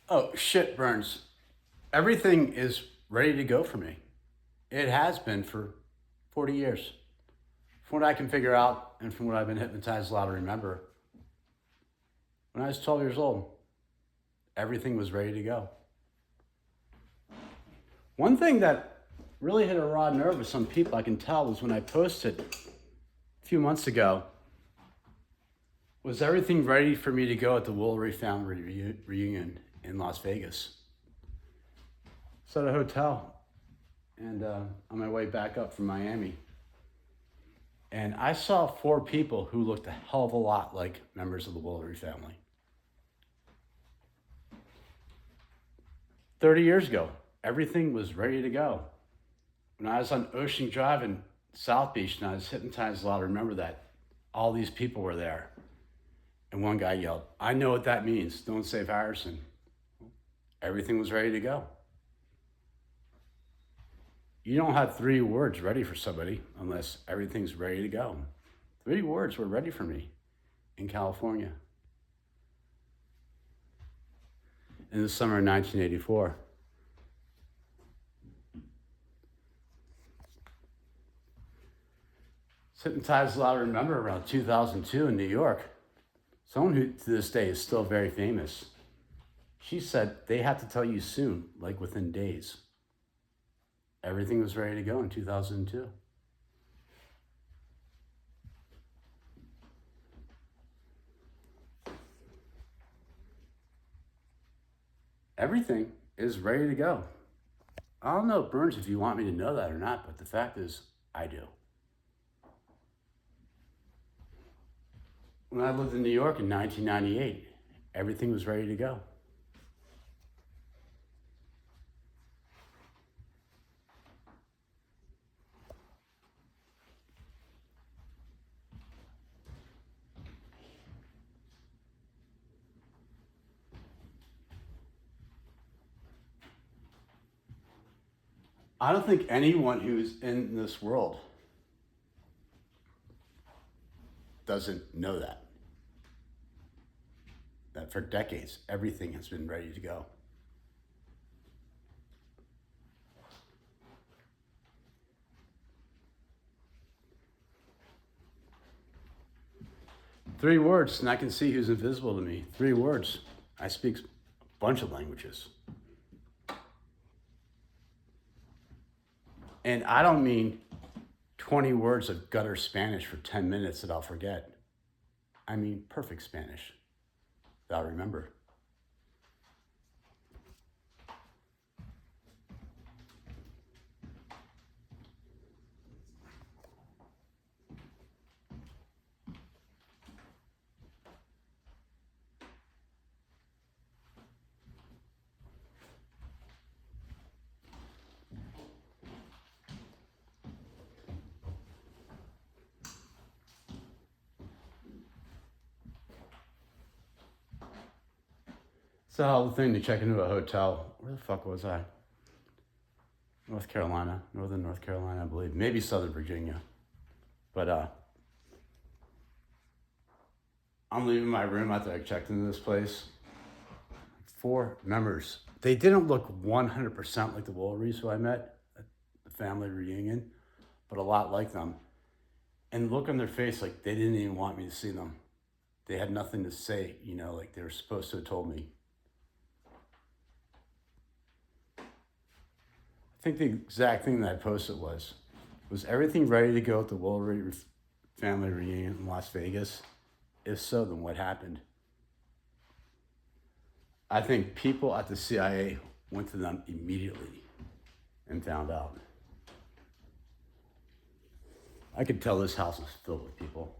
Oh, shit, Burns. Everything is ready to go for me. It has been for 40 years. From what I can figure out and from what I've been hypnotized a lot to remember, when I was 12 years old, everything was ready to go. One thing that really hit a raw nerve with some people I can tell was when I posted a few months ago, was everything ready for me to go at the Woolery family reunion in Las Vegas? It's at a hotel and on my way back up from Miami. And I saw four people who looked a hell of a lot like members of the Woolery family. 30 years ago, everything was ready to go. When I was on Ocean Drive in South Beach and I was hypnotized a lot, I remember that all these people were there. And one guy yelled, "I know what that means. Don't save Harrison." Everything was ready to go. You don't have three words ready for somebody unless everything's ready to go. Three words were ready for me in California in the summer of 1984. Hypnotized a lot. I remember around 2002 in New York. Someone who to this day is still very famous. She said they had to tell you soon, like within days. Everything was ready to go in 2002. Everything is ready to go. I don't know, Burns, if you want me to know that or not, but the fact is, I do. When I lived in New York in 1998, everything was ready to go. I don't think anyone who's in this world doesn't know that. That for decades, everything has been ready to go. Three words, and I can see who's invisible to me. Three words. I speak a bunch of languages. And I don't mean 20 words of gutter Spanish for 10 minutes that I'll forget. I mean perfect Spanish that I'll remember. It's a hell of a thing to check into a hotel. Where the fuck was I? North Carolina, Northern North Carolina, I believe. Maybe Southern Virginia. But I'm leaving my room after I checked into this place. Four members. They didn't look 100% like the Wolverines who I met at the family reunion, but a lot like them. And look on their face like they didn't even want me to see them. They had nothing to say, like they were supposed to have told me. I think the exact thing that I posted was everything ready to go at the Wolverine family reunion in Las Vegas? If so, then what happened? I think people at the CIA went to them immediately and found out. I could tell this house was filled with people.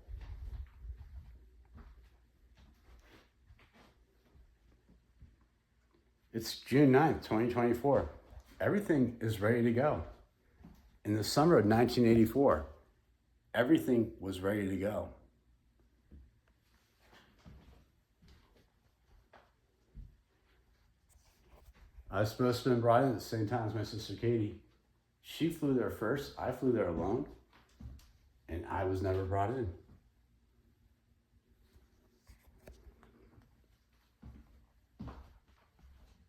It's June 9th, 2024. Everything is ready to go. In the summer of 1984, everything was ready to go. I was supposed to have been brought in at the same time as my sister Katie. She flew there first. I flew there alone. And I was never brought in.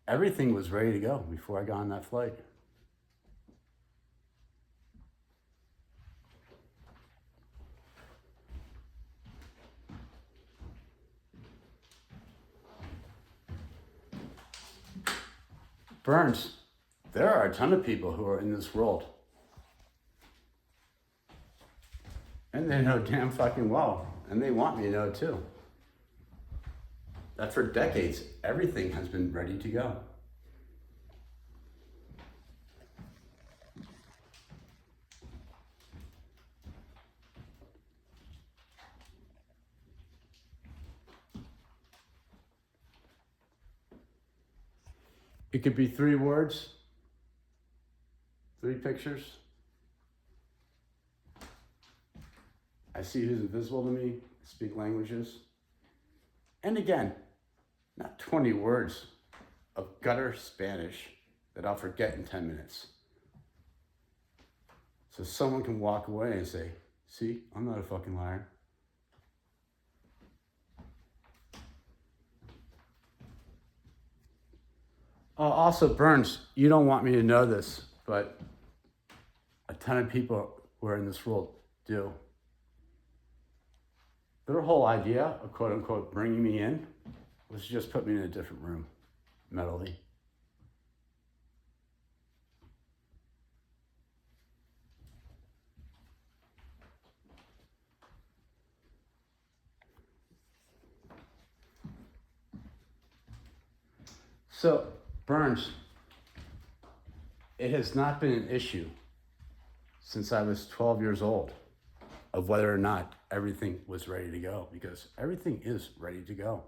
everything was ready to go before I got on that flight. Burns, there are a ton of people who are in this world. And they know damn fucking well. And they want me to know too. That for decades, everything has been ready to go. It could be 3 words, 3 pictures. I see who's invisible to me, speak languages. And again, not 20 words of gutter Spanish that I'll forget in 10 minutes. So someone can walk away and say, see, I'm not a fucking liar. Also, Burns, you don't want me to know this, but a ton of people who are in this world do. Their whole idea of quote unquote bringing me in was to just put me in a different room, mentally. So, Burns, it has not been an issue since I was 12 years old of whether or not everything was ready to go, because everything is ready to go.